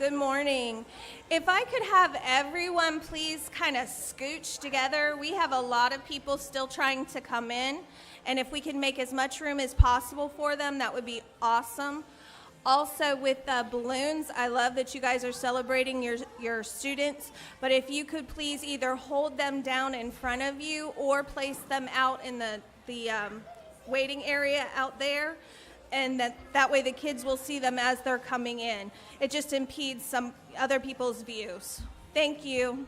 Good morning. If I could have everyone please kind of scooch together. We have a lot of people still trying to come in, and if we can make as much room as possible for them, that would be awesome. Also with balloons, I love that you guys are celebrating your students, but if you could please either hold them down in front of you or place them out in the waiting area out there, and that way the kids will see them as they're coming in. It just impedes some other people's views. Thank you.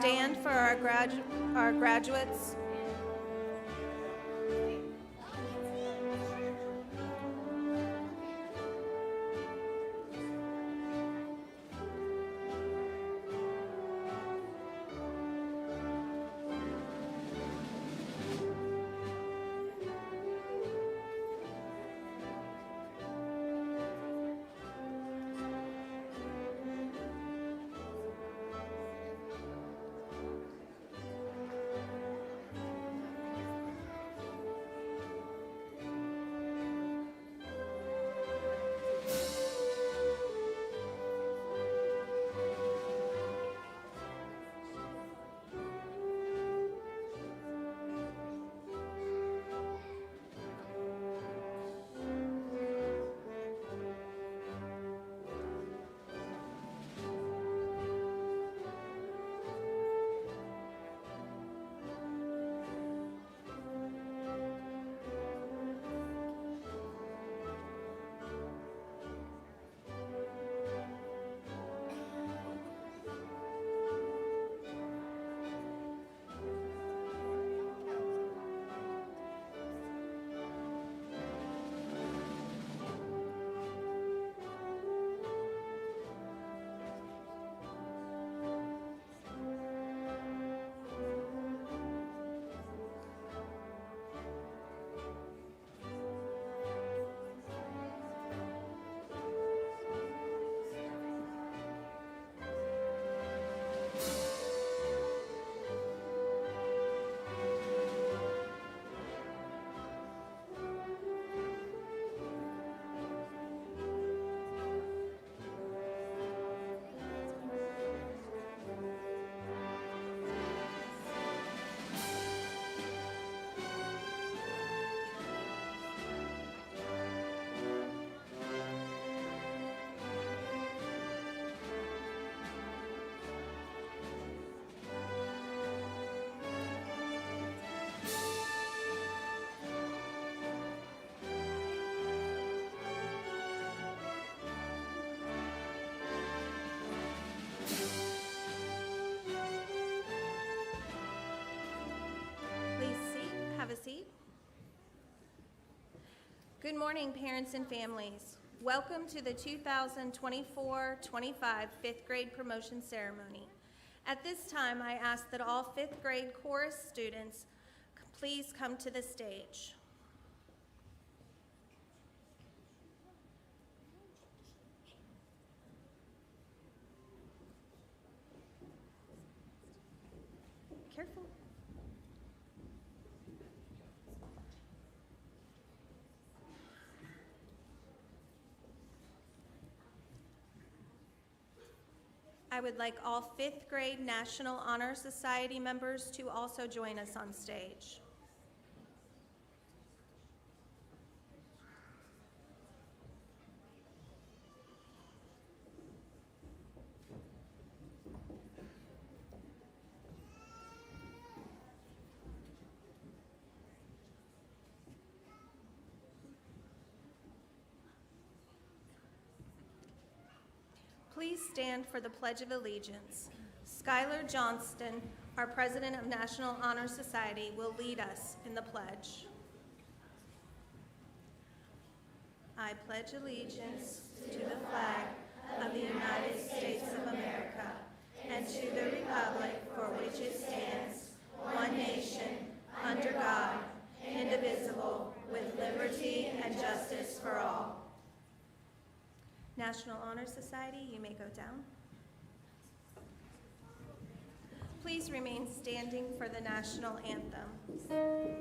stand for our graduates. Have a seat. Good morning, parents and families. Welcome to the 2024-25 fifth grade promotion ceremony. At this time, I ask that all fifth grade chorus students please come to the stage. Careful. I would like all fifth grade National Honor Society members to also join us on stage. Please stand for the Pledge of Allegiance. Skylar Johnston, our President of National Honor Society, will lead us in the pledge. I pledge allegiance to the flag of the United States of America and to the republic for which it stands, one nation, under God, indivisible, with liberty and justice for all. National Honor Society, you may go down. Please remain standing for the national anthem.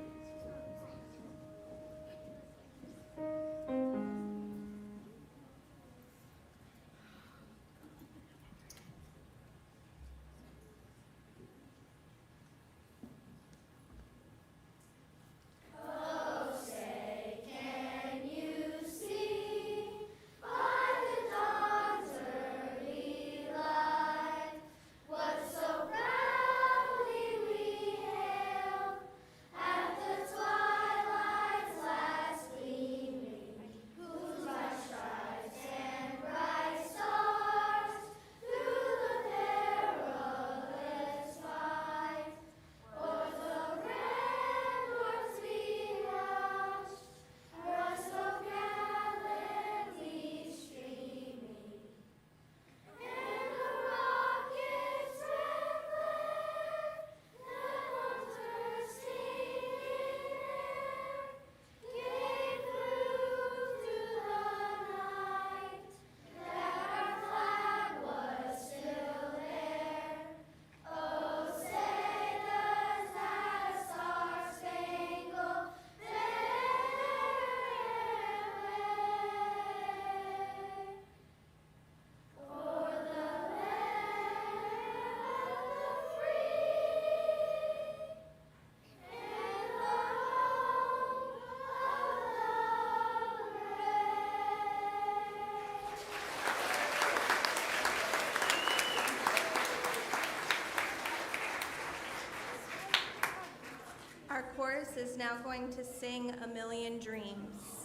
chorus is now going to sing A Million Dreams.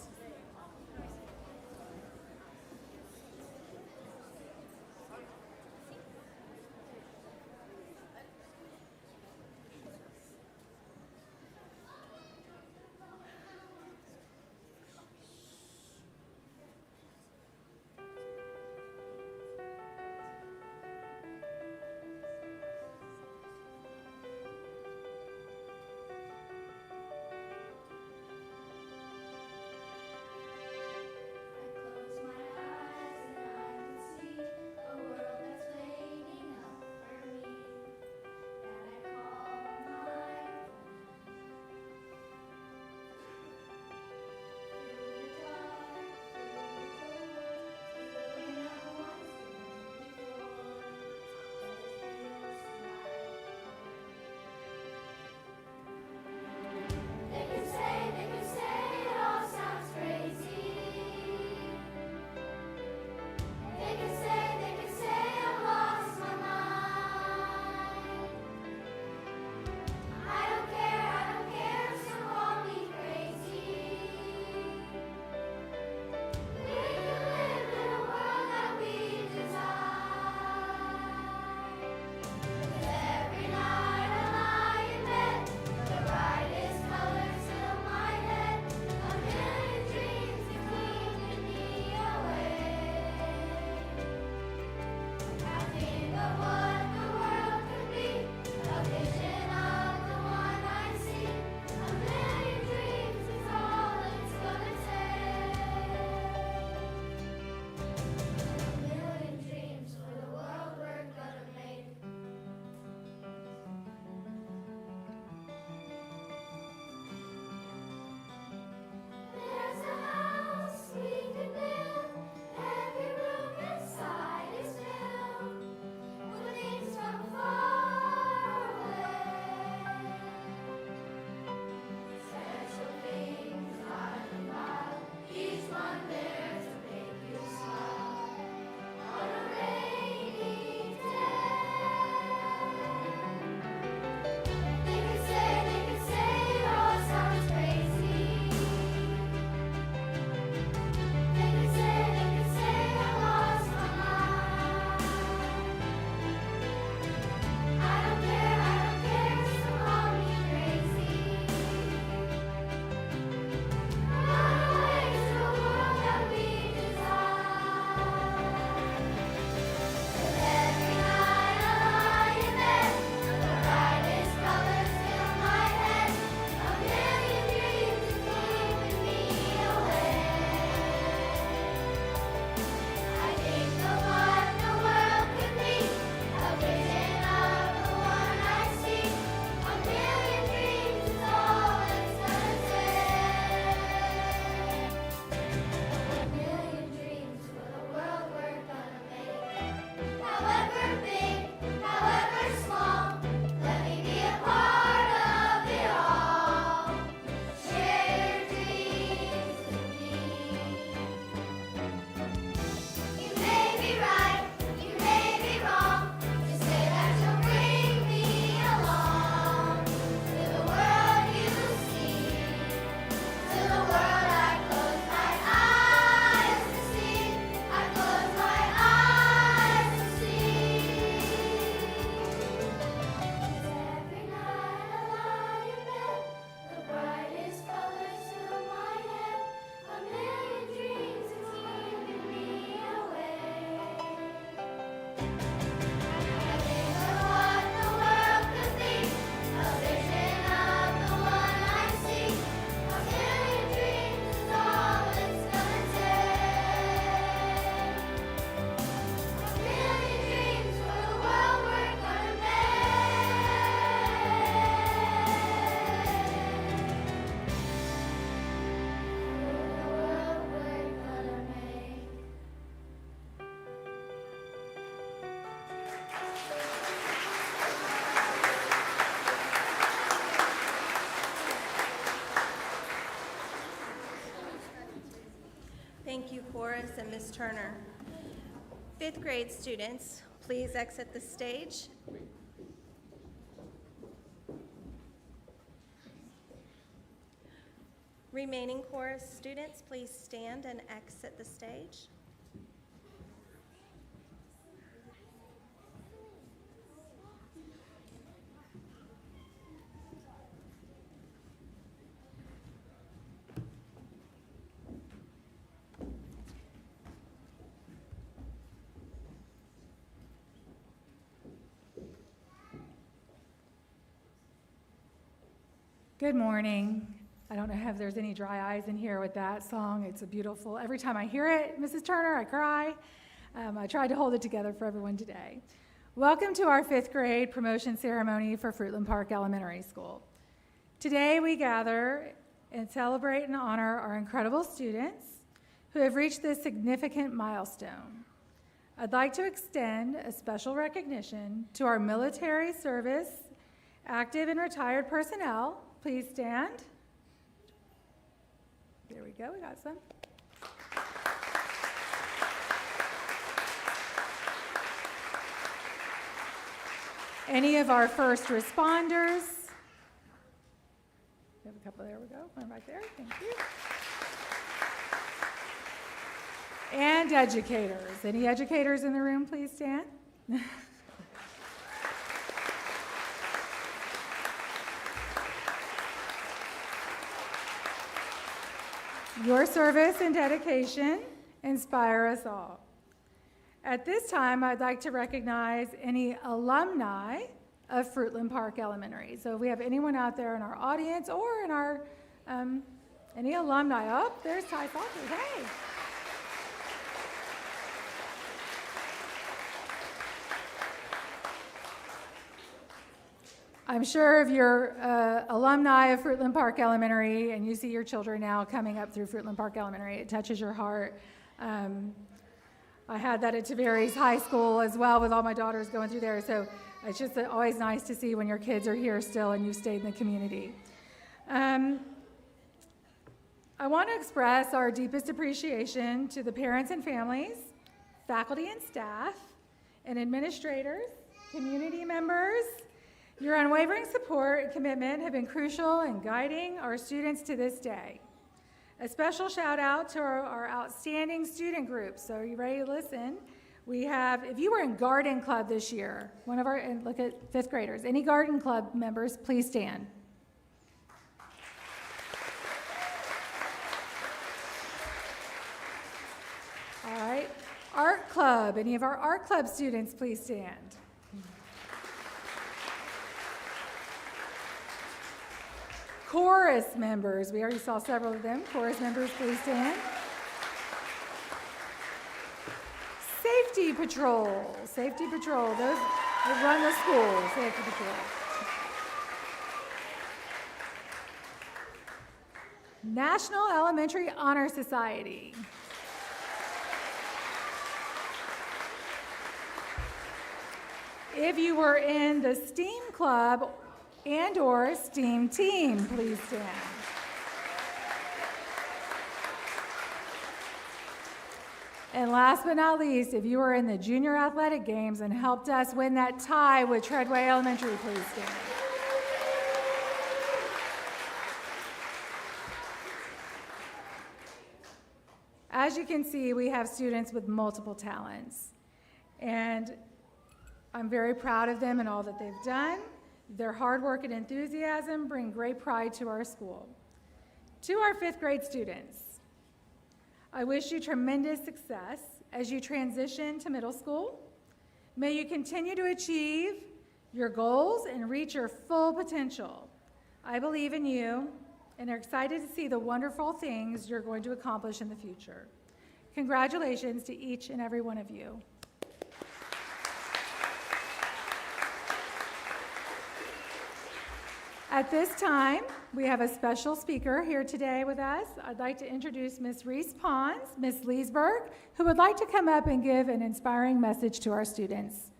Thank you, chorus and Ms. Turner. Fifth grade students, please exit the stage. Remaining chorus students, please stand and exit the stage. Good morning. I don't know if there's any dry eyes in here with that song. It's a beautiful, every time I hear it, Mrs. Turner, I cry. I tried to hold it together for everyone today. Welcome to our 5th grade promotion ceremony for Fruitland Park Elementary School. Today we gather and celebrate and honor our incredible students who have reached this significant milestone. I'd like to extend a special recognition to our military service, active and retired personnel. Please stand. There we go, we got some. Any of our first responders. We have a couple, there we go, one right there, thank you. And educators. Any educators in the room, please stand. Your service and dedication inspire us all. At this time, I'd like to recognize any alumni of Fruitland Park Elementary. So if we have anyone out there in our audience or in our, any alumni, oh, there's Ty Salters, hey. I'm sure if you're alumni of Fruitland Park Elementary and you see your children now coming up through Fruitland Park Elementary, it touches your heart. I had that at Tavares High School as well with all my daughters going through there, so it's just always nice to see when your kids are here still and you stayed in the community. I want to express our deepest appreciation to the parents and families, faculty and staff, and administrators, community members. Your unwavering support and commitment have been crucial in guiding our students to this day. A special shout out to our outstanding student groups. So are you ready to listen? We have, if you were in garden club this year, one of our, and look at 5th graders, any garden club members, please stand. All right, art club, any of our art club students, please stand. Chorus members, we already saw several of them. Chorus members, please stand. Safety patrol, those that run the school, safety patrol. National Elementary Honor Society. If you were in the STEAM club and or STEAM team, please stand. And last but not least, if you were in the junior athletic games and helped us win that tie with Treadway Elementary, please stand. As you can see, we have students with multiple talents, and I'm very proud of them and all that they've done. Their hard work and enthusiasm bring great pride to our school. To our 5th grade students, I wish you tremendous success as you transition to middle school. May you continue to achieve your goals and reach your full potential. I believe in you and are excited to see the wonderful things you're going to accomplish in the future. Congratulations to each and every one of you. At this time, we have a special speaker here today with us. I'd like to introduce Ms. Reese Pons, Ms. Leesburg, who would like to come up and give an inspiring message to our students.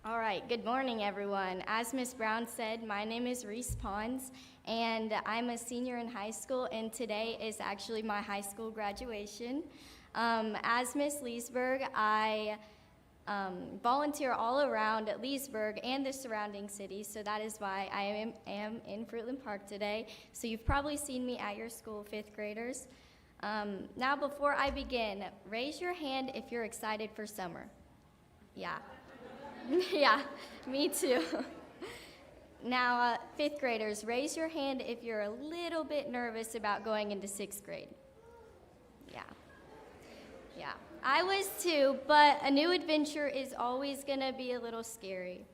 All right, good morning, everyone. As Ms. Brown said, my name is Reese Pons, and I'm a senior in high school, and today is actually my high school graduation. As Ms. Leesburg, I volunteer all around Leesburg and the surrounding cities, so that is why I am in Fruitland Park today. So you've probably seen me at your school, 5th graders. Now before I begin, raise your hand if you're excited for summer. Yeah. Yeah, me too. Now, 5th graders, raise your hand if you're a little bit nervous about going into 6th grade. Yeah, I was too, but a new adventure is always gonna be a little scary.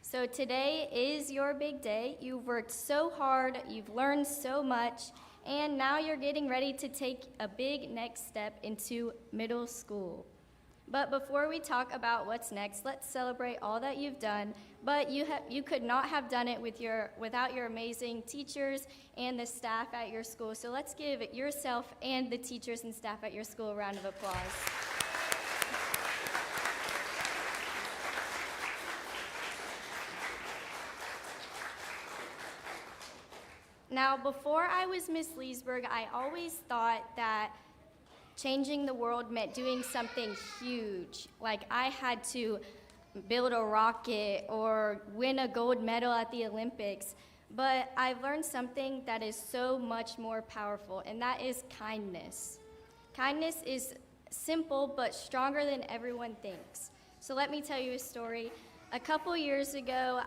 So today is your big day. You've worked so hard, you've learned so much, and now you're getting ready to take a big next step into middle school. But before we talk about what's next, let's celebrate all that you've done. But you could not have done it without your amazing teachers and the staff at your school. So let's give yourself and the teachers and staff at your school a round of applause. Now, before I was Miss Leesburg, I always thought that changing the world meant doing something huge. Like I had to build a rocket or win a gold medal at the Olympics. But I've learned something that is so much more powerful, and that is kindness. Kindness is simple but stronger than everyone thinks. So let me tell you a story. A couple years ago,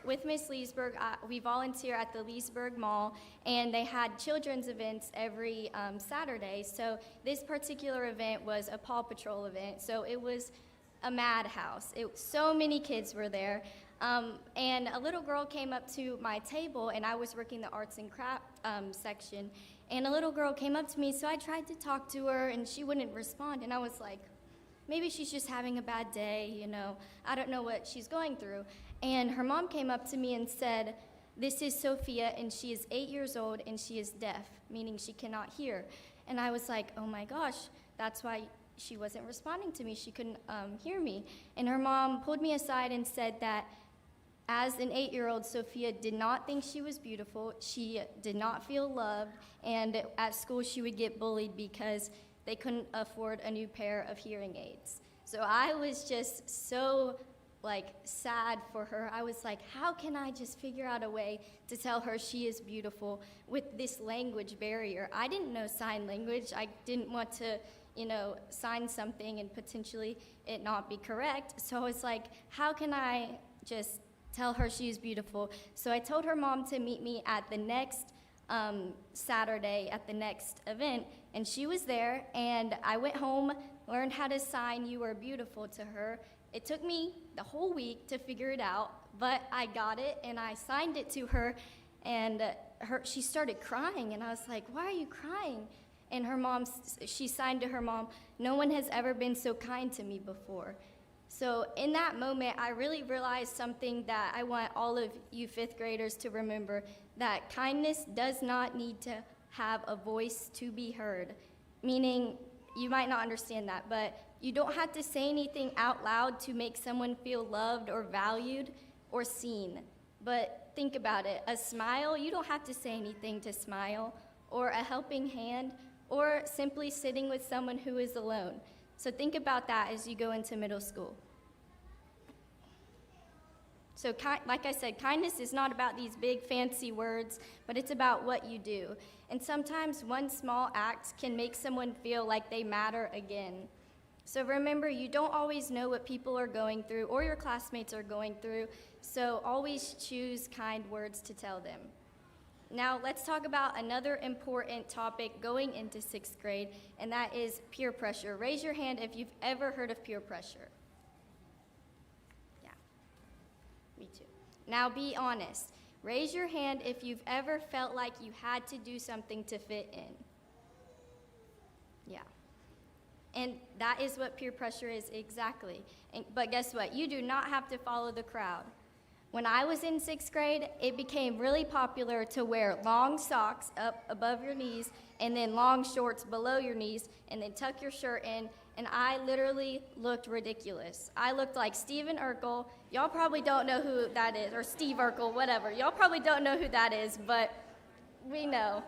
with Miss Leesburg, we volunteer at the Leesburg Mall, and they had children's events every Saturday. So this particular event was a Paw Patrol event, so it was a madhouse. So many kids were there, and a little girl came up to my table, and I was working the arts and craft section, and a little girl came up to me, so I tried to talk to her, and she wouldn't respond, and I was like, maybe she's just having a bad day, I don't know what she's going through. And her mom came up to me and said, "This is Sophia, and she is 8 years old, and she is deaf," meaning she cannot hear. And I was like, oh my gosh, that's why she wasn't responding to me. She couldn't hear me. And her mom pulled me aside and said that as an 8-year-old, Sophia did not think she was beautiful. She did not feel loved, and at school she would get bullied because they couldn't afford a new pair of hearing aids. So I was just so sad for her. I was like, how can I just figure out a way to tell her she is beautiful with this language barrier? I didn't know sign language. I didn't want to, sign something and potentially it not be correct. So I was like, how can I just tell her she is beautiful? So I told her mom to meet me at the next Saturday at the next event, and she was there, and I went home, learned how to sign "You Are Beautiful" to her. It took me the whole week to figure it out, but I got it, and I signed it to her, and she started crying, and I was like, why are you crying? And she signed to her mom, "No one has ever been so kind to me before." So in that moment, I really realized something that I want all of you 5th graders to remember, that kindness does not need to have a voice to be heard. Meaning, you might not understand that, but you don't have to say anything out loud to make someone feel loved or valued or seen. But think about it, a smile, you don't have to say anything to smile, or a helping hand, or simply sitting with someone who is alone. So think about that as you go into middle school. So like I said, kindness is not about these big fancy words, but it's about what you do. And sometimes one small act can make someone feel like they matter again. So remember, you don't always know what people are going through or your classmates are going through, so always choose kind words to tell them. Now let's talk about another important topic going into 6th grade, and that is peer pressure. Raise your hand if you've ever heard of peer pressure. Yeah, me too. Now be honest. Raise your hand if you've ever felt like you had to do something to fit in. Yeah. And that is what peer pressure is exactly. But guess what? You do not have to follow the crowd. When I was in 6th grade, it became really popular to wear long socks up above your knees and then long shorts below your knees and then tuck your shirt in, and I literally looked ridiculous. I looked like Steven Urkel. Y'all probably don't know who that is, or Steve Urkel, whatever. Y'all probably don't know who that is, but we know.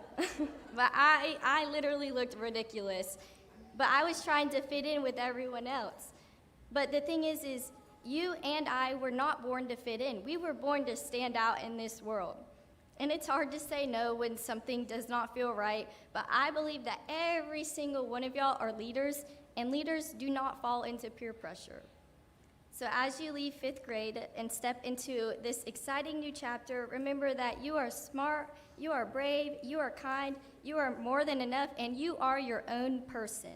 But I literally looked ridiculous. But I was trying to fit in with everyone else. But the thing is you and I were not born to fit in. We were born to stand out in this world. And it's hard to say no when something does not feel right, but I believe that every single one of y'all are leaders, and leaders do not fall into peer pressure. So as you leave 5th grade and step into this exciting new chapter, remember that you are smart, you are brave, you are kind, you are more than enough, and you are your own person.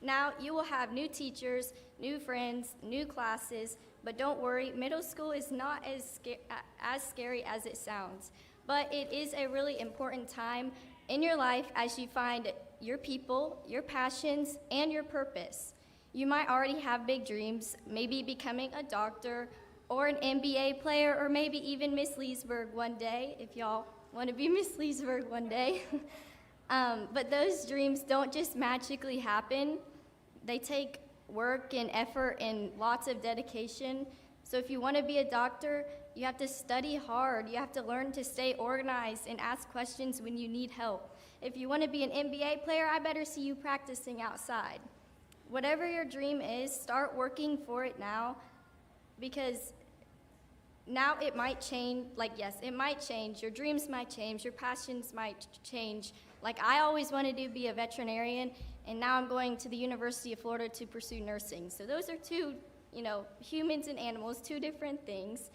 Now you will have new teachers, new friends, new classes, but don't worry, middle school is not as scary as it sounds. But it is a really important time in your life as you find your people, your passions, and your purpose. You might already have big dreams, maybe becoming a doctor or an NBA player, or maybe even Miss Leesburg one day, if y'all want to be Miss Leesburg one day. But those dreams don't just magically happen. They take work and effort and lots of dedication. So if you want to be a doctor, you have to study hard. You have to learn to stay organized and ask questions when you need help. If you want to be an NBA player, I better see you practicing outside. Whatever your dream is, start working for it now, because now it might change. Like, yes, it might change. Your dreams might change. Your passions might change. Like, I always wanted to be a veterinarian, and now I'm going to the University of Florida to pursue nursing. So those are two, humans and animals, two different things.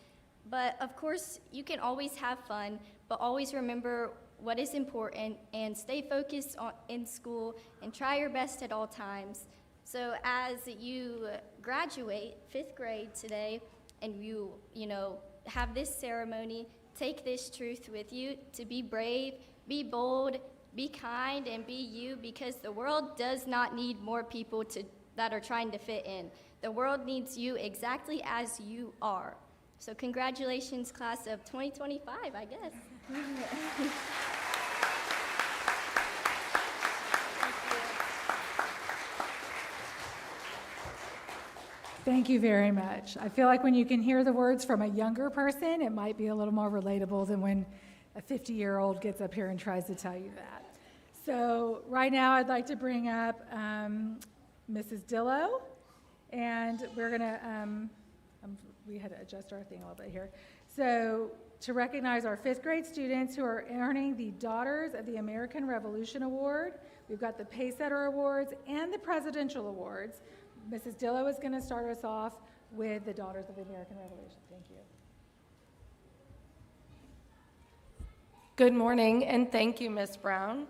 But of course, you can always have fun, but always remember what is important and stay focused in school and try your best at all times. So as you graduate 5th grade today and you have this ceremony, take this truth with you to be brave, be bold, be kind, and be you, because the world does not need more people that are trying to fit in. The world needs you exactly as you are. So congratulations, class of 2025, I guess. Thank you very much. I feel like when you can hear the words from a younger person, it might be a little more relatable than when a 50-year-old gets up here and tries to tell you that. So right now I'd like to bring up Mrs. Dillow, and we're going to, we had to adjust our thing a little bit here. So to recognize our 5th grade students who are earning the Daughters of the American Revolution Award, we've got the Paysetter Awards and the Presidential Awards. Mrs. Dillow is going to start us off with the Daughters of the American Revolution. Thank you. Good morning, and thank you, Ms. Brown.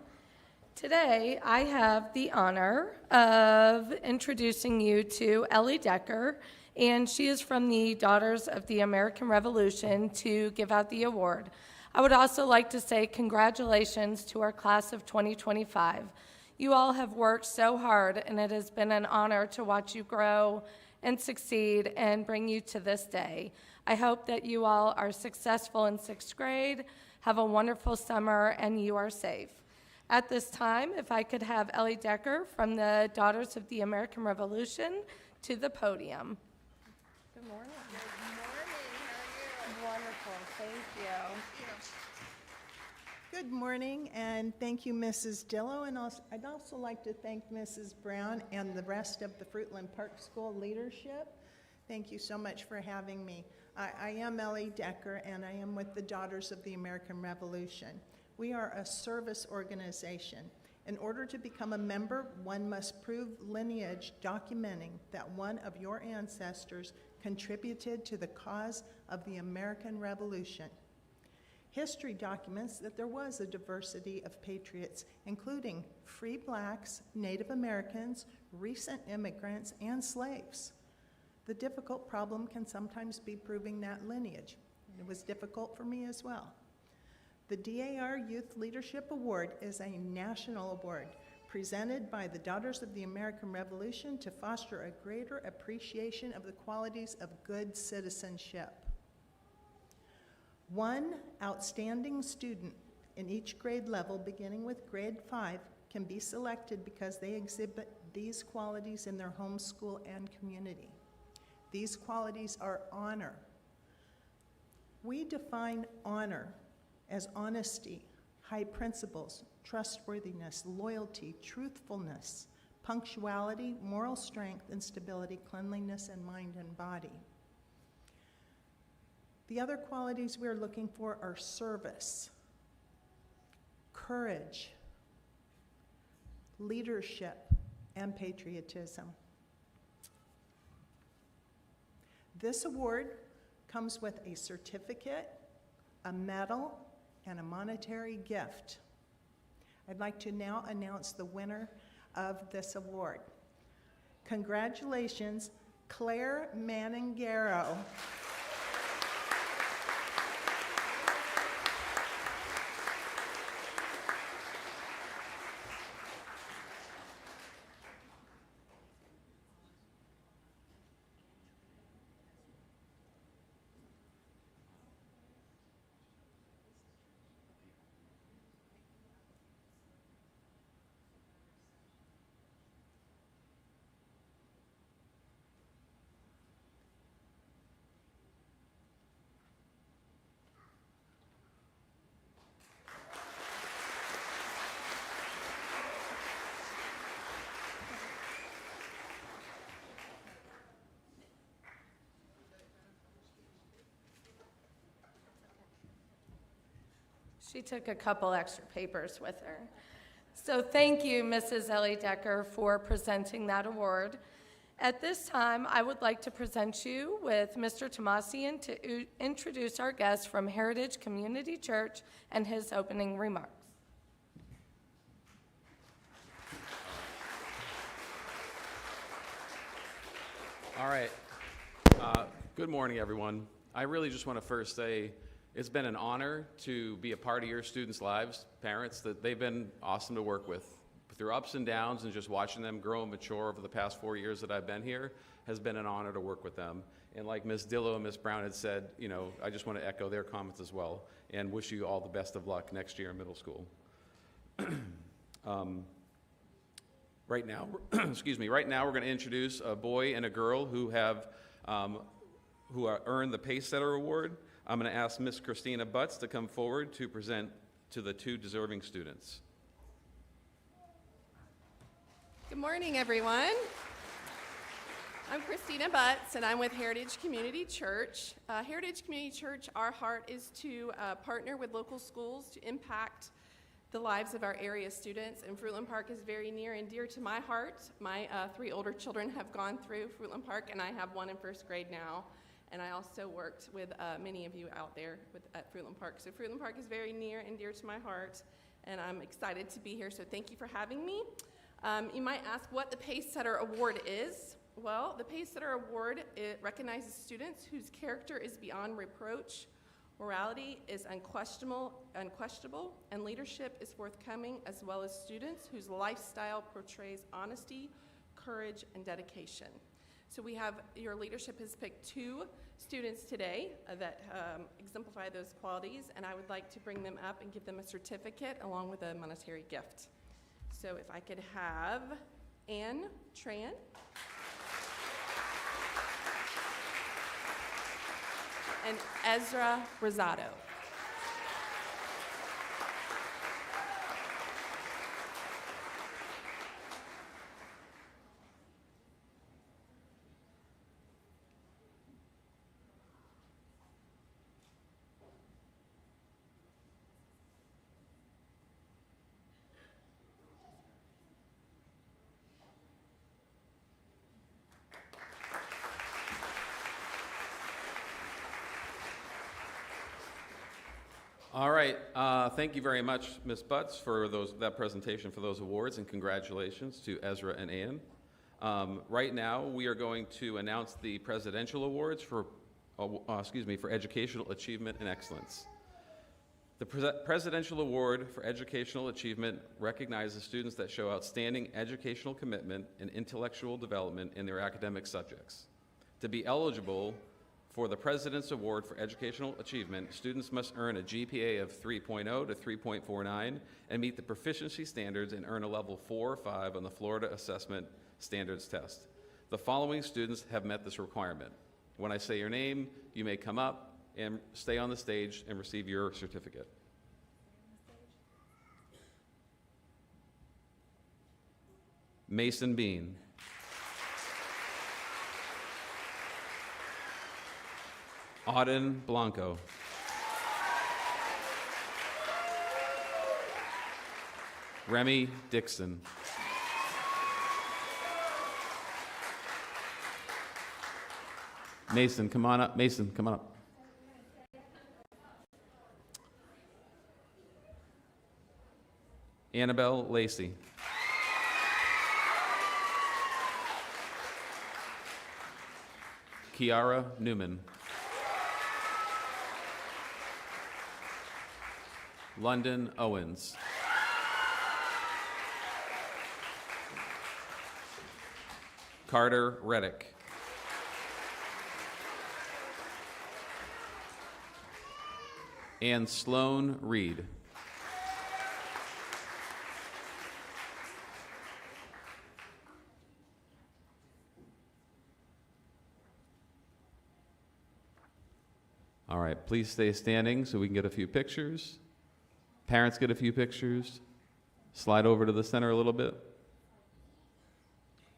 Today, I have the honor of introducing you to Ellie Decker, and she is from the Daughters of the American Revolution to give out the award. I would also like to say congratulations to our class of 2025. You all have worked so hard, and it has been an honor to watch you grow and succeed and bring you to this day. I hope that you all are successful in 6th grade, have a wonderful summer, and you are safe. At this time, if I could have Ellie Decker from the Daughters of the American Revolution to the podium. Good morning. Good morning. How are you? Wonderful. Thank you. Good morning, and thank you, Mrs. Dillow. And I'd also like to thank Mrs. Brown and the rest of the Fruitland Park School leadership. Thank you so much for having me. I am Ellie Decker, and I am with the Daughters of the American Revolution. We are a service organization. In order to become a member, one must prove lineage documenting that one of your ancestors contributed to the cause of the American Revolution. History documents that there was a diversity of patriots, including free blacks, Native Americans, recent immigrants, and slaves. The difficult problem can sometimes be proving that lineage. It was difficult for me as well. The DAR Youth Leadership Award is a national award presented by the Daughters of the American Revolution to foster a greater appreciation of the qualities of good citizenship. One outstanding student in each grade level, beginning with grade 5, can be selected because they exhibit these qualities in their home school and community. These qualities are honor. We define honor as honesty, high principles, trustworthiness, loyalty, truthfulness, punctuality, moral strength and stability, cleanliness in mind and body. The other qualities we're looking for are service, courage, leadership, and patriotism. This award comes with a certificate, a medal, and a monetary gift. I'd like to now announce the winner of this award. Congratulations, Claire Maningaro. She took a couple extra papers with her. So thank you, Mrs. Ellie Decker, for presenting that award. At this time, I would like to present you with Mr. Tomasian to introduce our guest from Heritage Community Church and his opening remarks. All right. Good morning, everyone. I really just want to first say it's been an honor to be a part of your students' lives, parents, that they've been awesome to work with. Through ups and downs and just watching them grow and mature over the past 4 years that I've been here has been an honor to work with them. And like Ms. Dillow and Ms. Brown had said, you know, I just want to echo their comments as well and wish you all the best of luck next year in middle school. Right now, right now we're going to introduce a boy and a girl who have earned the Pace Setter Award. I'm going to ask Miss Christina Butts to come forward to present to the two deserving students. Good morning, everyone. I'm Christina Butts, and I'm with Heritage Community Church. Heritage Community Church, our heart is to partner with local schools to impact the lives of our area students, and Fruitland Park is very near and dear to my heart. My 3 older children have gone through Fruitland Park, and I have one in first grade now. And I also worked with many of you out there at Fruitland Park. So Fruitland Park is very near and dear to my heart, and I'm excited to be here, so thank you for having me. You might ask what the Pace Setter Award is. Well, the Pace Setter Award, it recognizes students whose character is beyond reproach, morality is unquestionable, and leadership is forthcoming, as well as students whose lifestyle portrays honesty, courage, and dedication. So we have, your leadership has picked 2 students today that exemplify those qualities, and I would like to bring them up and give them a certificate along with a monetary gift. So if I could have Anne Tran, and Ezra Rosado. All right, thank you very much, Ms. Butts, for that presentation for those awards, and congratulations to Ezra and Ann. Right now, we are going to announce the Presidential Awards for Educational Achievement and Excellence. The Presidential Award for Educational Achievement recognizes students that show outstanding educational commitment and intellectual development in their academic subjects. To be eligible for the President's Award for Educational Achievement, students must earn a GPA of 3.0 to 3.49 and meet the proficiency standards and earn a level 4 or 5 on the Florida Assessment Standards Test. The following students have met this requirement. When I say your name, you may come up and stay on the stage and receive your certificate. Mason Bean. Auden Blanco. Remy Dixon. Mason, come on up. Mason, come on up. Annabelle Lacey. Kiara Newman. London Owens. Carter Reddick. And Sloan Reed. All right, please stay standing so we can get a few pictures. Parents get a few pictures. Slide over to the center a little bit.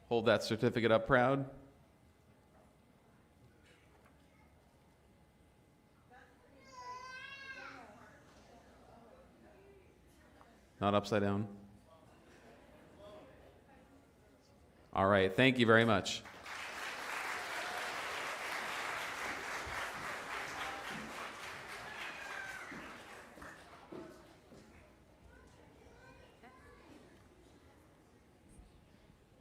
Hold that certificate up proud. Not upside down. All right, thank you very much.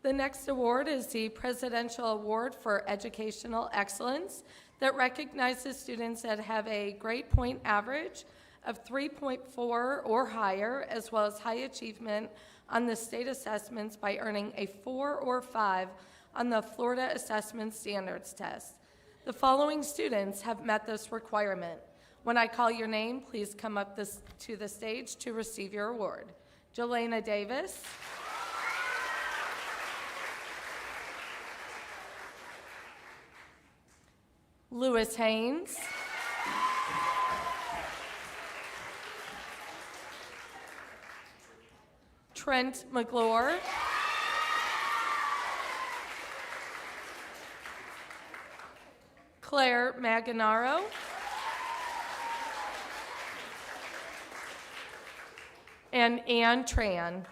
The next award is the Presidential Award for Educational Excellence that recognizes students that have a grade point average of 3.4 or higher, as well as high achievement on the state assessments by earning a 4 or 5 on the Florida Assessment Standards Test. The following students have met this requirement. When I call your name, please come up to the stage to receive your award. Jelena Davis. Lewis Haynes. Trent McClure. Claire Maganaro. And Ann Tran.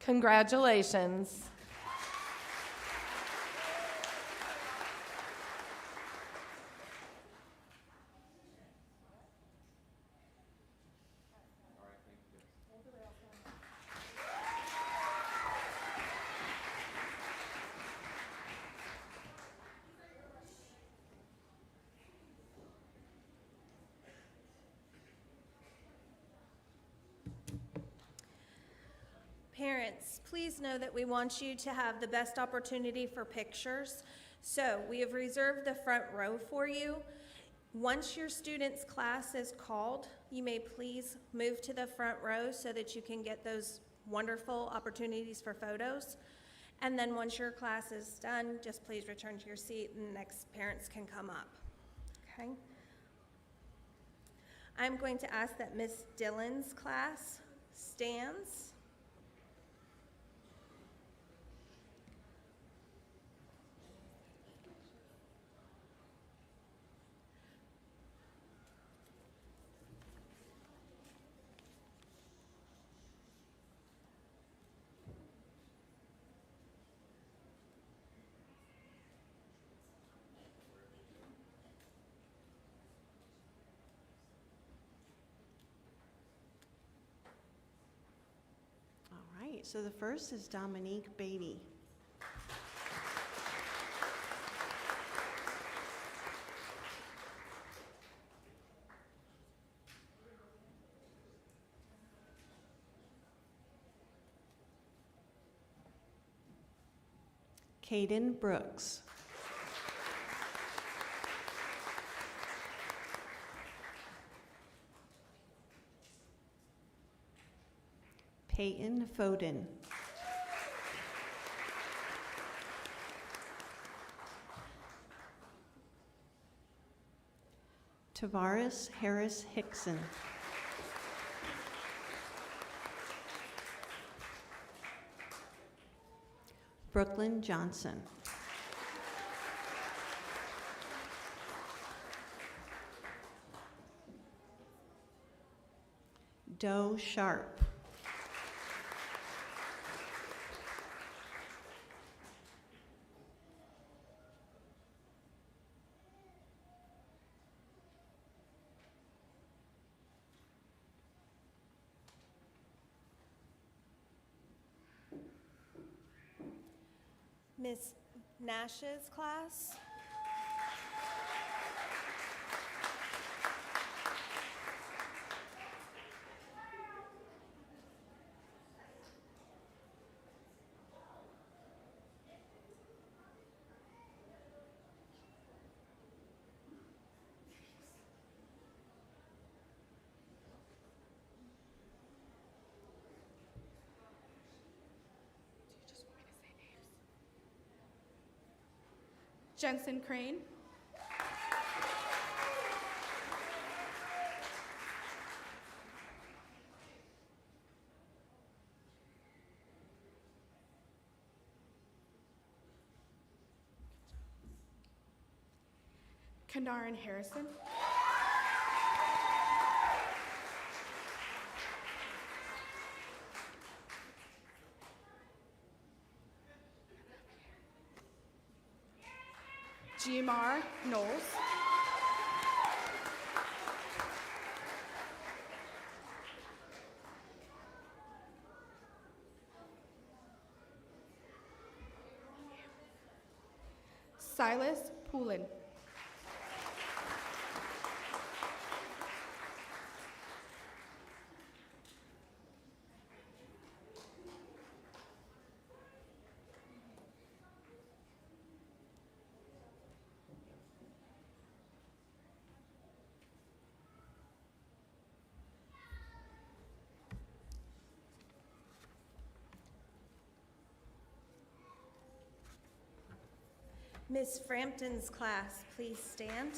Congratulations. Parents, please know that we want you to have the best opportunity for pictures. So we have reserved the front row for you. Once your student's class is called, you may please move to the front row so that you can get those wonderful opportunities for photos. And then once your class is done, just please return to your seat and the next parents can come up. Okay? I'm going to ask that Miss Dillon's class stands. All right, so the first is Dominique Beatty. Caden Brooks. Peyton Foden. Tavares Harris Hickson. Brooklyn Johnson. Doe Sharp. Miss Nash's class. Jensen Crane. Kanaran Harrison. Gmar Knowles. Silas Poulin. Miss Frampton's class, please stand.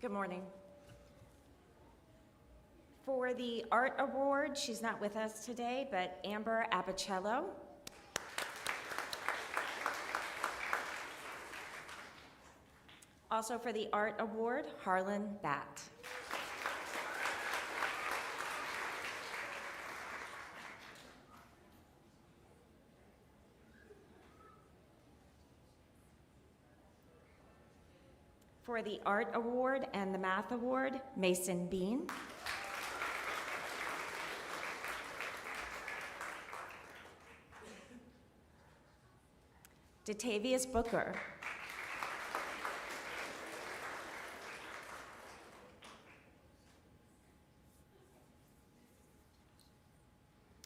Good morning. For the Art Award, she's not with us today, but Amber Abicello. Also for the Art Award, Harlan Batt. For the Art Award and the Math Award, Mason Bean. Datavius Booker.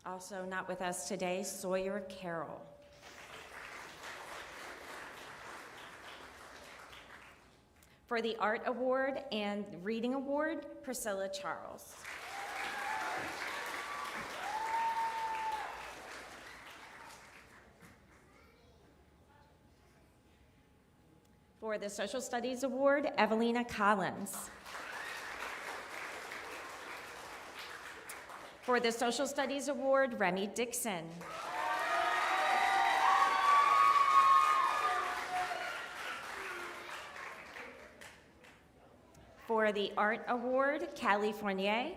Also not with us today, Sawyer Carroll. For the Art Award and Reading Award, Priscilla Charles. For the Social Studies Award, Evelina Collins. For the Social Studies Award, Remy Dixon. For the Art Award, Callie Fournier.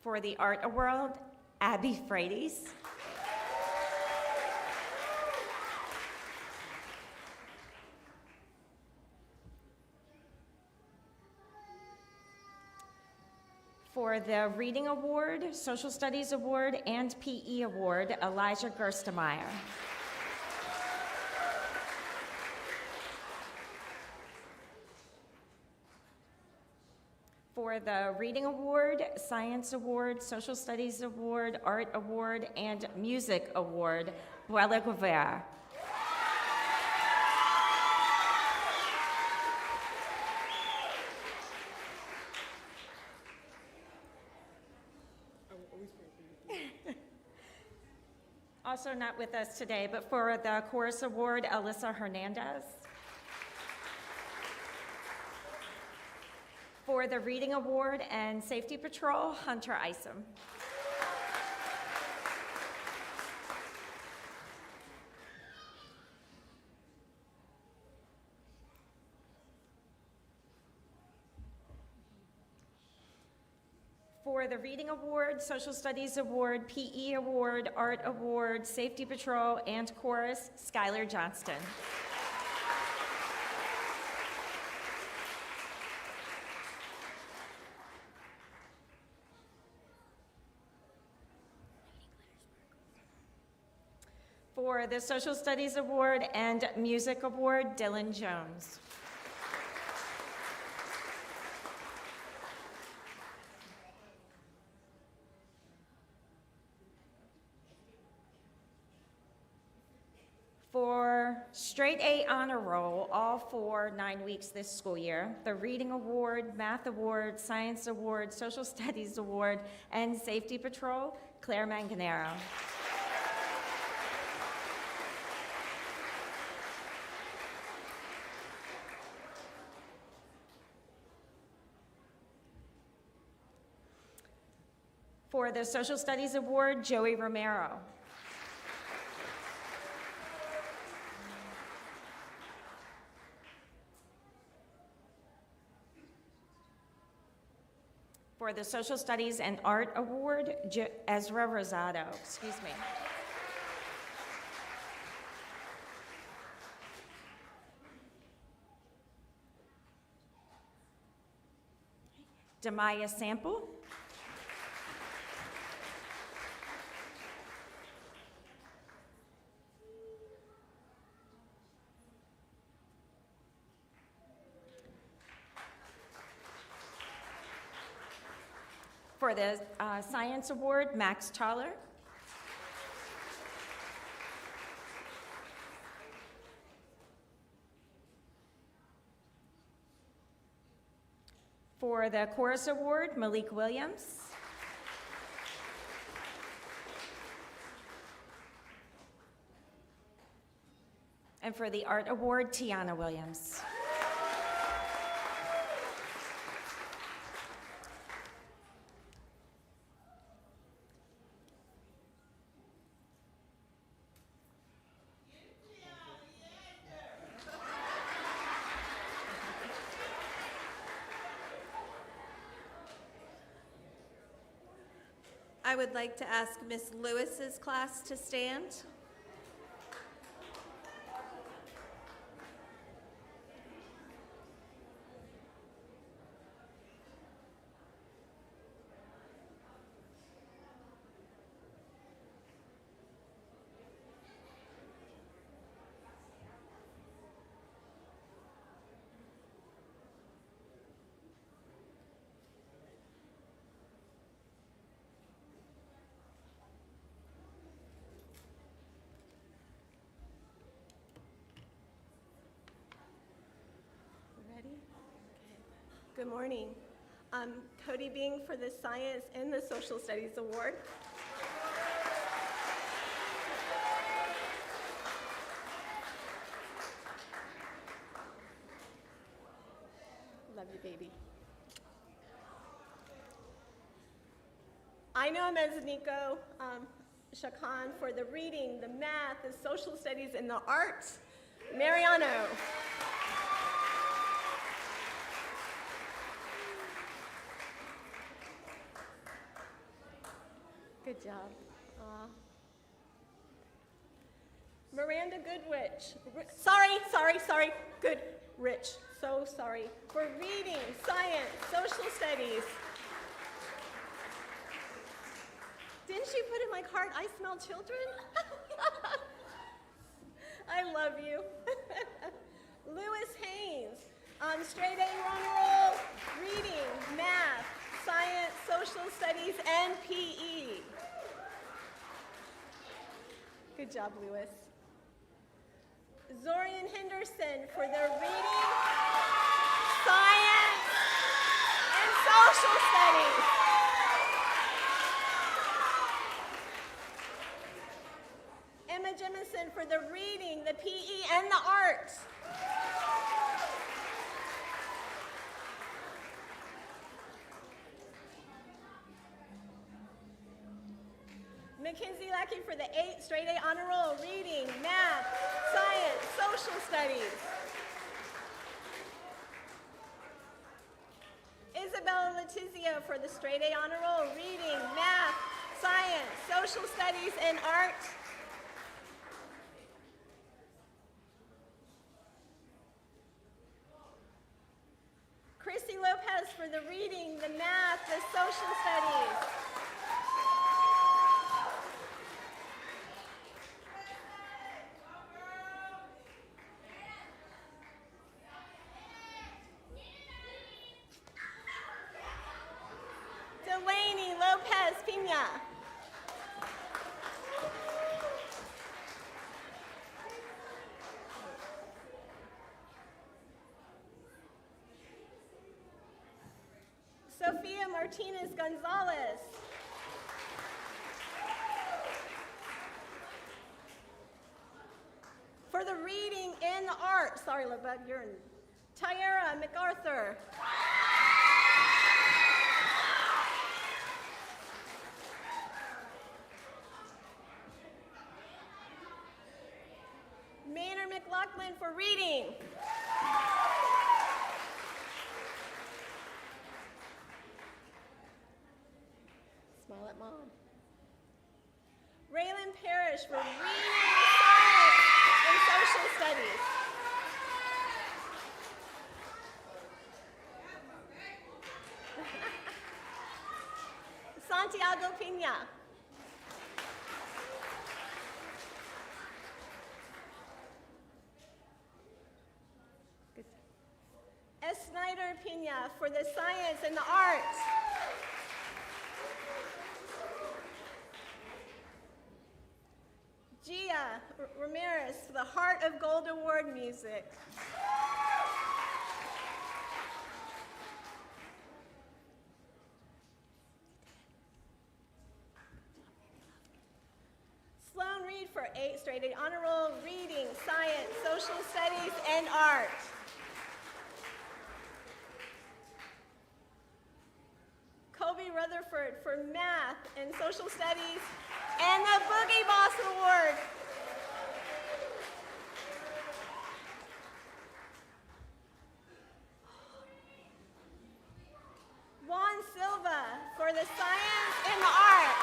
For the Art Award, Abby Freites. For the Reading Award, Social Studies Award, and PE Award, Elijah Gerstemeyer. For the Reading Award, Science Award, Social Studies Award, Art Award, and Music Award, Buela Guevara. Also not with us today, but for the Chorus Award, Alyssa Hernandez. For the Reading Award and Safety Patrol, Hunter Isom. For the Reading Award, Social Studies Award, PE Award, Art Award, Safety Patrol, and Chorus, Skylar Johnston. For the Social Studies Award and Music Award, Dylan Jones. For Straight A Honor Roll, all for 9 weeks this school year, the Reading Award, Math Award, Science Award, Social Studies Award, and Safety Patrol, Claire Manganero. For the Social Studies Award, Joey Romero. For the Social Studies and Art Award, Ezra Rosado. Excuse me. Demaya Sample. For the Science Award, Max Toller. For the Chorus Award, Malik Williams. And for the Art Award, Tiana Williams. I would like to ask Miss Lewis's class to stand. Good morning. I'm Cody Bing for the Science and the Social Studies Award. Love you, baby. I know Mezniko Shakan for the reading, the math, the social studies, and the arts. Mariano. Good job. Miranda Goodrich. Sorry. Goodrich. So sorry. For reading, science, social studies. you put in my cart, I smell children? I love you. Lewis Haynes, straight A honor roll, reading, math, science, social studies, and PE. Good job, Lewis. Zorian Henderson for their reading, science, and social studies. Emma Jemison for the reading, the PE, and the art. Mackenzie Lackey for the 8 straight A honor roll, reading, math, science, social studies. Isabella Letizia for the straight A honor roll, reading, math, science, social studies, and art. Chrissy Lopez for the reading, the math, the social studies. Delaney Lopez Pina. Sofia Martinez Gonzalez. For the reading and the art, sorry, Labud, you're in. Tyara MacArthur. Maynard McLaughlin for reading. Smile at mom. Raylan Parrish for reading, science, and social studies. Santiago Pina. S. Snyder Pina for the science and the arts. Gia Ramirez for the Heart of Gold Award music. Sloan Reed for 8 straight A honor roll, reading, science, social studies, and art. Kobe Rutherford for math and social studies, and the Boogie Boss Award. Juan Silva for the science and the art.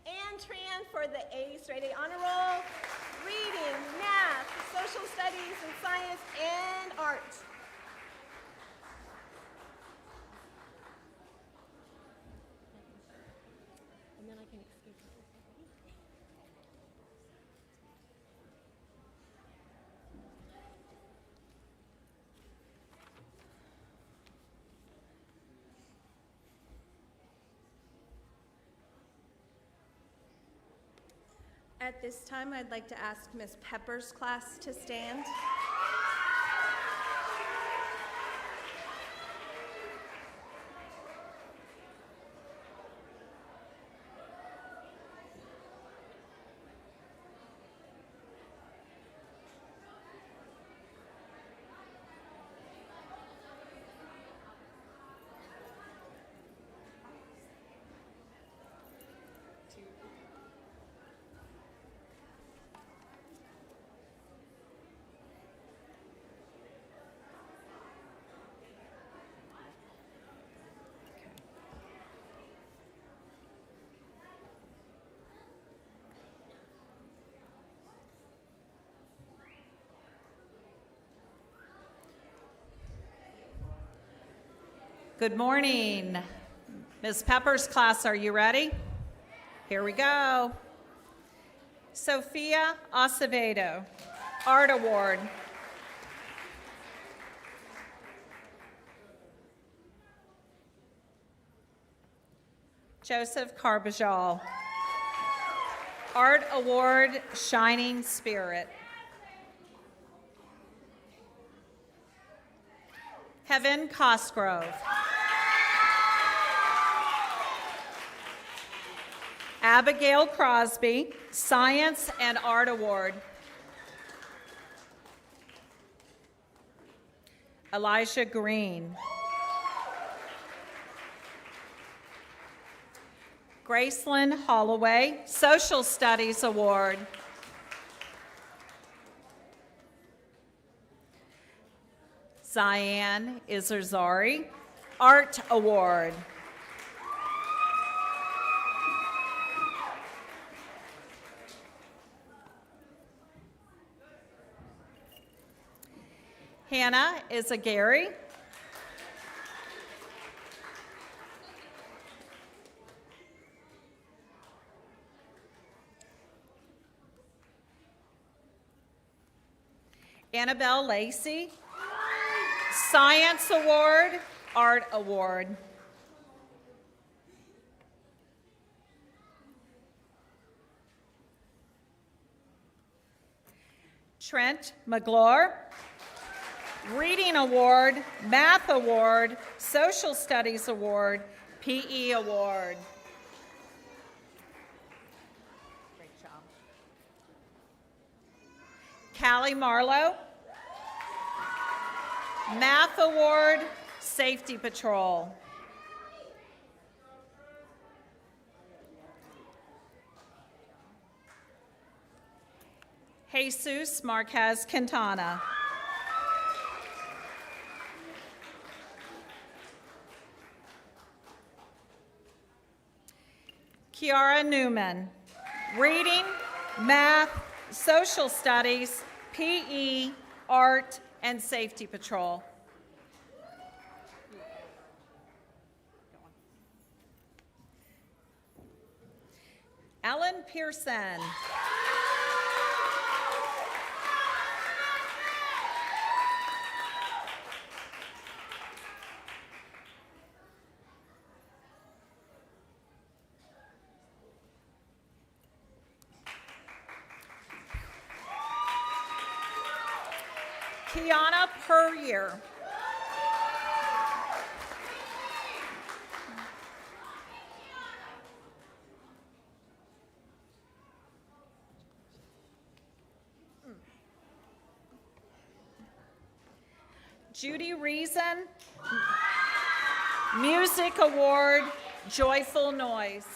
Ann Tran for the A straight A honor roll, reading, math, social studies, and science and art. And then I can escape. At this time, I'd like to ask Ms. Pepper's class to stand. Good morning. Ms. Pepper's class, are you ready? Here we go. Sophia Acevedo, Art Award. Joseph Carbajal, Art Award, Shining Spirit. Heaven Cosgrove. Abigail Crosby, Science and Art Award. Elijah Green. Gracelyn Holloway, Social Studies Award. Ziane Izarzari, Art Award. Hannah Izagari. Annabelle Lacey, Science Award, Art Award. Trent McGlure, Reading Award, Math Award, Social Studies Award, PE Award. Great job. Callie Marlowe, Math Award, Safety Patrol. Jesus Marquez Quintana. Kiara Newman, Reading, Math, Social Studies, PE, Art, and Safety Patrol. Ellen Pearson. Kiana Puryear. Judy Reason, Music Award, Joyful Noise.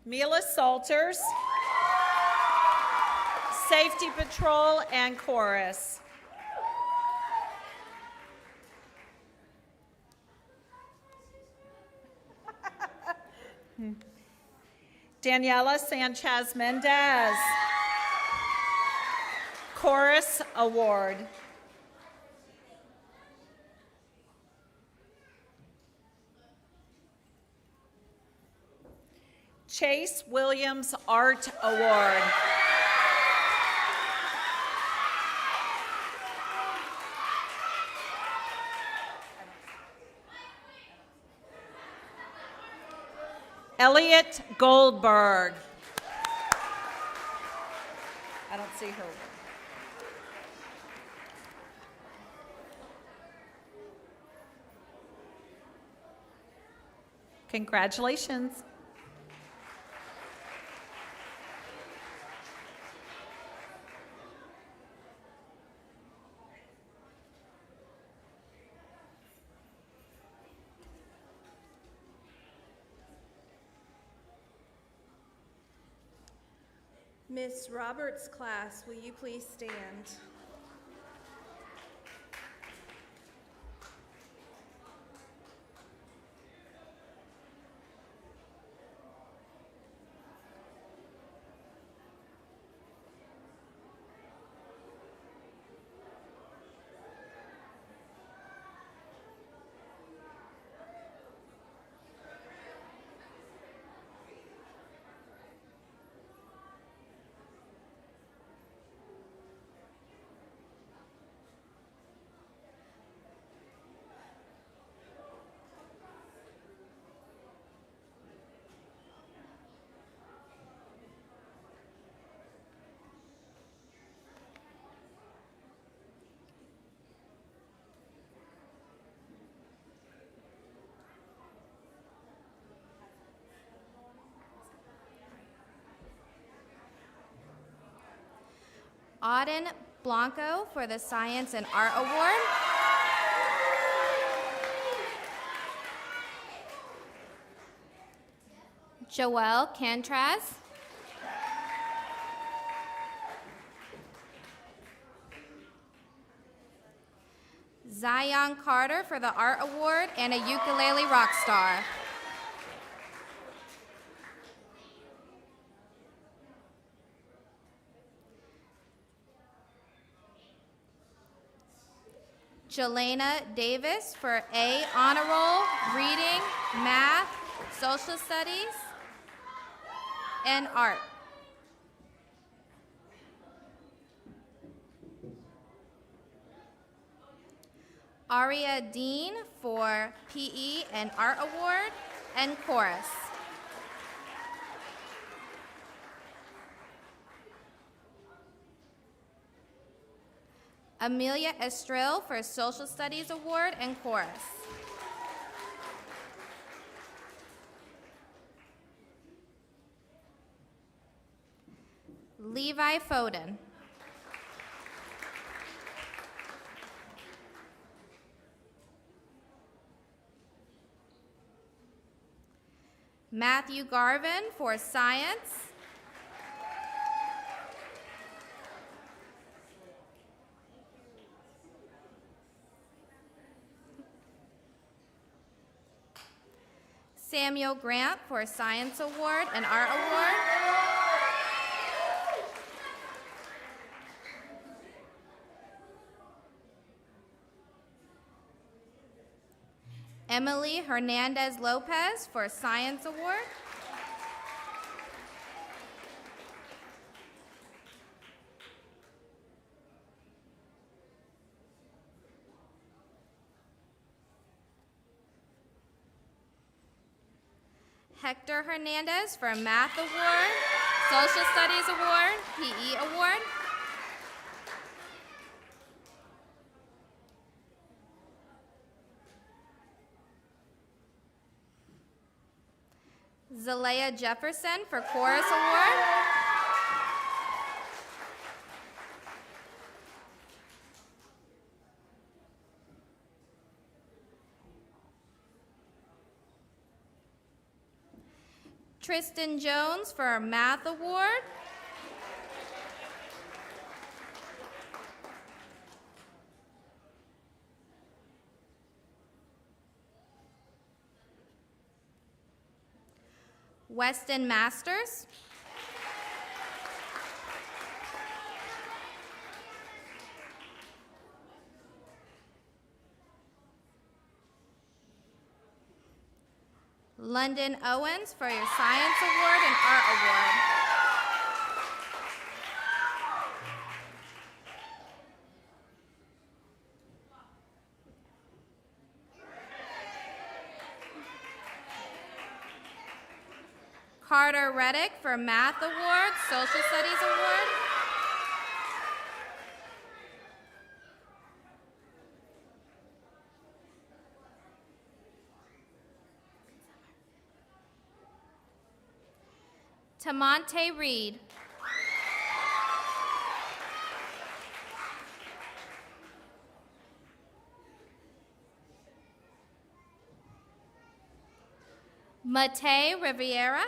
Mila Salters, Safety Patrol and Chorus. Daniela Sanchez Mendez, Chorus Award. Chase Williams Art Award. Elliot Goldberg. I don't see her. Congratulations. Miss Roberts' class, will you please stand? Auden Blanco for the Science and Art Award. Joelle Cantraz. Zion Carter for the Art Award and a Ukulele Rock Star. Jelena Davis for A Honor Roll, Reading, Math, Social Studies, and Art. Aria Dean for PE and Art Award and Chorus. Amelia Estrell for Social Studies Award and Chorus. Levi Foden. Matthew Garvin for Science. Samuel Grant for Science Award and Art Award. Emily Hernandez Lopez for Science Award. Hector Hernandez for Math Award, Social Studies Award, PE Award. Zalea Jefferson for Chorus Award. Tristan Jones for Math Award. Weston Masters. London Owens for your Science Award and Art Award. Carter Reddick for Math Award, Social Studies Award. Tamonte Reed. Matei Riviera.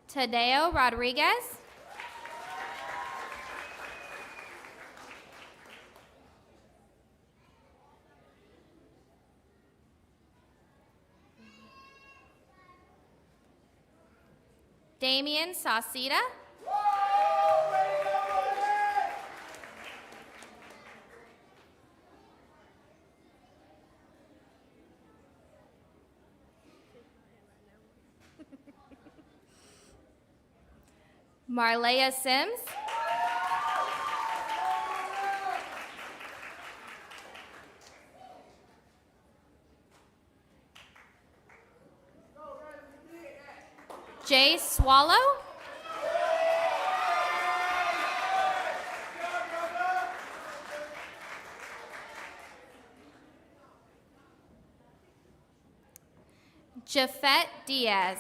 Tadeo Rodriguez. Damian Sauceda. Marleya Sims. Jay Swallow. Jafet Diaz.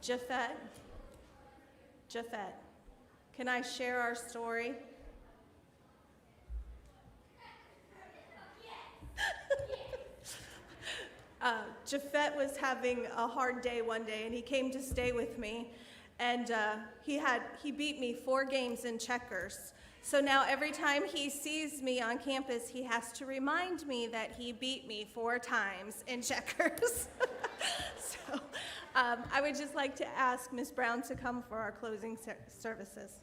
Jafet, can I share our story? Jafet was having a hard day one day, and he came to stay with me, and he beat me 4 games in checkers. So now every time he sees me on campus, he has to remind me that he beat me 4 times in checkers. So I would just like to ask Ms. Brown to come for our closing services.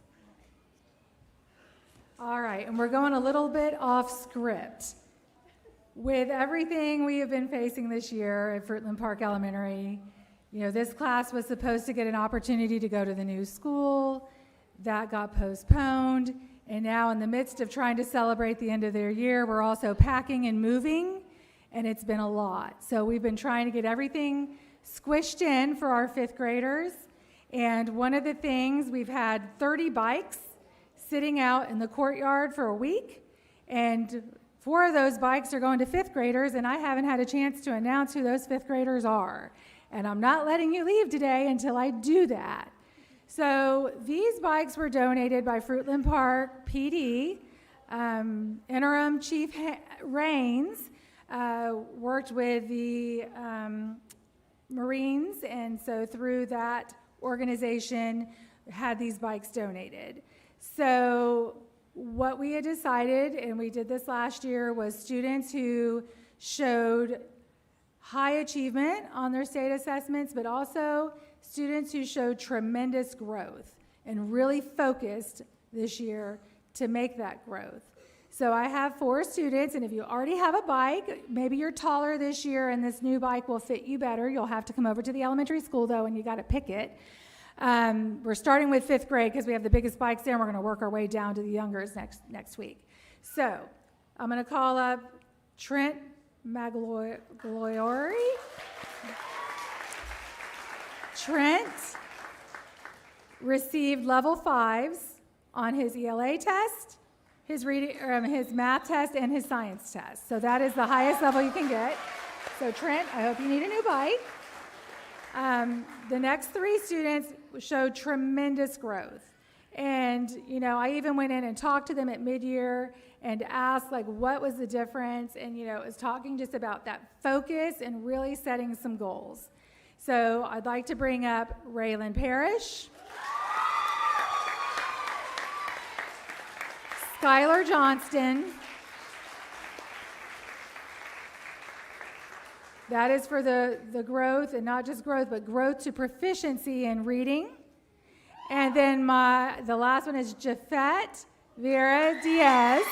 All right, and we're going a little bit off script. With everything we have been facing this year at Fruitland Park Elementary, this class was supposed to get an opportunity to go to the new school. That got postponed. And now in the midst of trying to celebrate the end of their year, we're also packing and moving, and it's been a lot. So we've been trying to get everything squished in for our 5th graders. And one of the things, we've had 30 bikes sitting out in the courtyard for a week, and 4 of those bikes are going to 5th graders, and I haven't had a chance to announce who those 5th graders are. And I'm not letting you leave today until I do that. So these bikes were donated by Fruitland Park PD. Interim Chief Raines worked with the Marines, and so through that organization had these bikes donated. So what we had decided, and we did this last year, was students who showed high achievement on their state assessments, but also students who showed tremendous growth and really focused this year to make that growth. So I have 4 students, and if you already have a bike, maybe you're taller this year and this new bike will fit you better. You'll have to come over to the elementary school, though, and you got to pick it. We're starting with 5th grade because we have the biggest bikes there, and we're going to work our way down to the youngers next week. So I'm going to call up Trent Magliori. Trent received level 5s on his ELA test, his reading, his math test, and his science test. So that is the highest level you can get. So Trent, I hope you need a new bike. The next 3 students showed tremendous growth. And, I even went in and talked to them at mid-year and asked, what was the difference? And, it was talking just about that focus and really setting some goals. So I'd like to bring up Raylan Parrish, Skylar Johnston. That is for the growth, and not just growth, but growth to proficiency in reading. And then the last one is Jafet Vera Diaz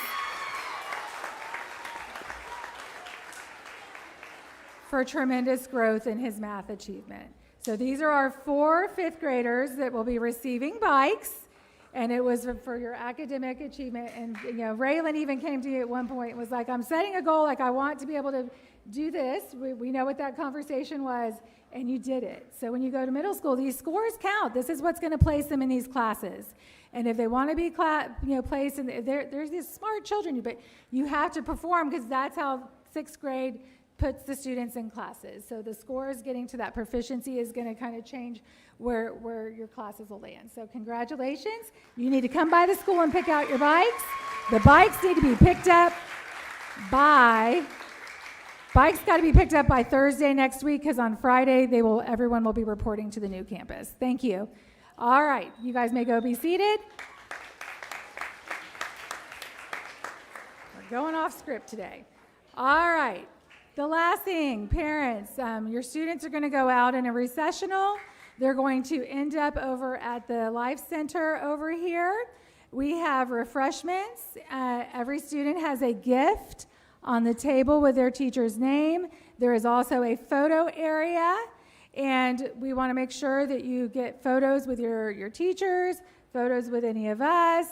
for tremendous growth in his math achievement. So these are our 4 5th graders that will be receiving bikes, and it was for your academic achievement. And Raylan even came to you at one point and was like, I'm setting a goal, I want to be able to do this. We know what that conversation was, and you did it. So when you go to middle school, these scores count. This is what's going to place them in these classes. And if they want to be placed in, there's these smart children, but you have to perform because that's how 6th grade puts the students in classes. So the scores getting to that proficiency is going to kind of change where your classes will land. So congratulations. You need to come by the school and pick out your bikes. The bikes need to be picked up by Thursday next week, because on Friday everyone will be reporting to the new campus. Thank you. All right, you guys may go be seated. We're going off script today. All right. The last thing, parents, your students are going to go out in a recessional. They're going to end up over at the Life Center over here. We have refreshments. Every student has a gift on the table with their teacher's name. There is also a photo area. And we want to make sure that you get photos with your teachers, photos with any of us.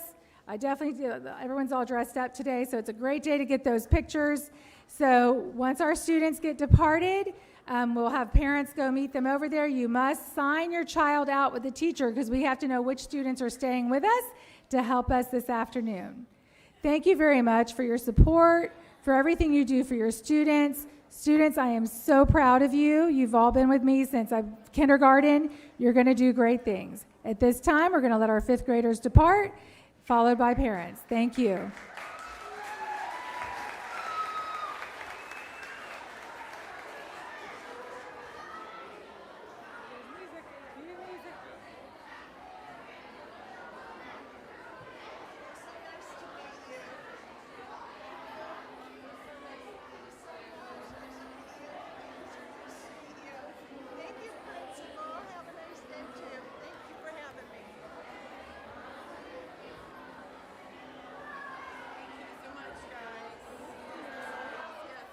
I definitely do. Everyone's all dressed up today, so it's a great day to get those pictures. So once our students get departed, we'll have parents go meet them over there. You must sign your child out with the teacher because we have to know which students are staying with us to help us this afternoon. Thank you very much for your support, for everything you do for your students. Students, I am so proud of you. You've all been with me since kindergarten. You're going to do great things. At this time, we're going to let our 5th graders depart, followed by parents. Thank you. Thank you, Principal. Have a nice day, too. Thank you for having me. Thank you so much, guys. Yes.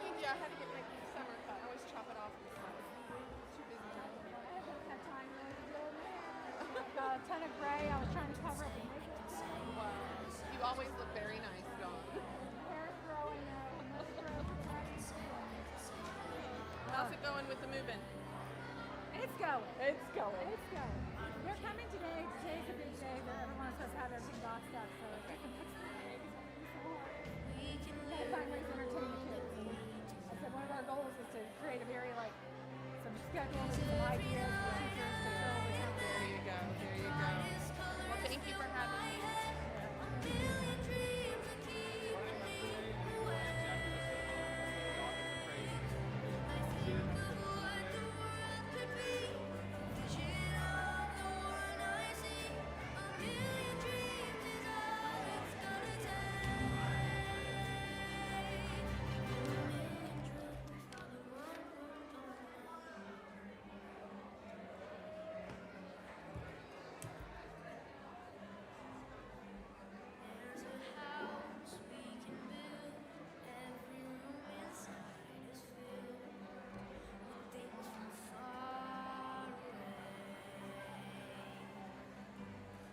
Thank you. I had to get my summer cut. I always chop it off in the summer. Too busy doing it. I haven't had time really to do it. I've got a ton of gray. I was trying to cover up the makeup. Wow. You always look very nice, Dawn. Hair's growing now. How's it going with the moving? It's going. It's going. It's going. They're coming today. Today's a big day, but everyone's supposed to have everything boxed up, so it's the next day. Gotta find ways to entertain the kids. I said one of our goals is to create a very some schedules and some ideas for teachers to fill the time. There you go. There you go. Well, thank you for having me.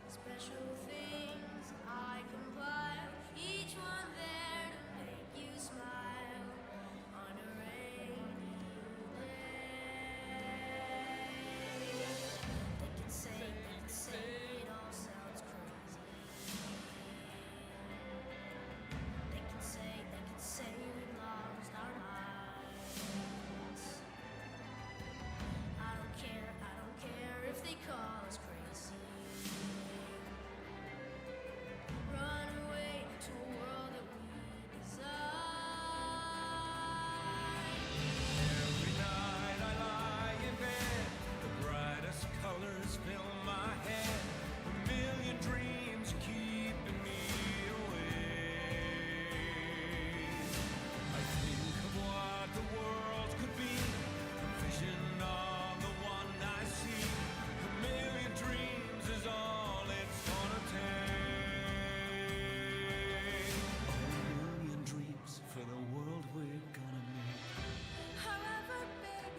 Special things I compile, each one there to make you smile on a rainy day. They can say, it all sounds crazy. They can say we lost our minds. I don't care if they call us crazy. Run away to a world that we desire. Every night I lie in bed, the brightest colors fill my head, a million dreams keeping me awake. I think of what the world could be, a vision of the one I see. A million dreams is all it's gonna take. A million dreams for the world we're gonna make. However big,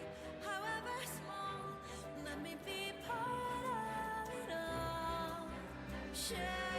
however small, let me be part of it all. Share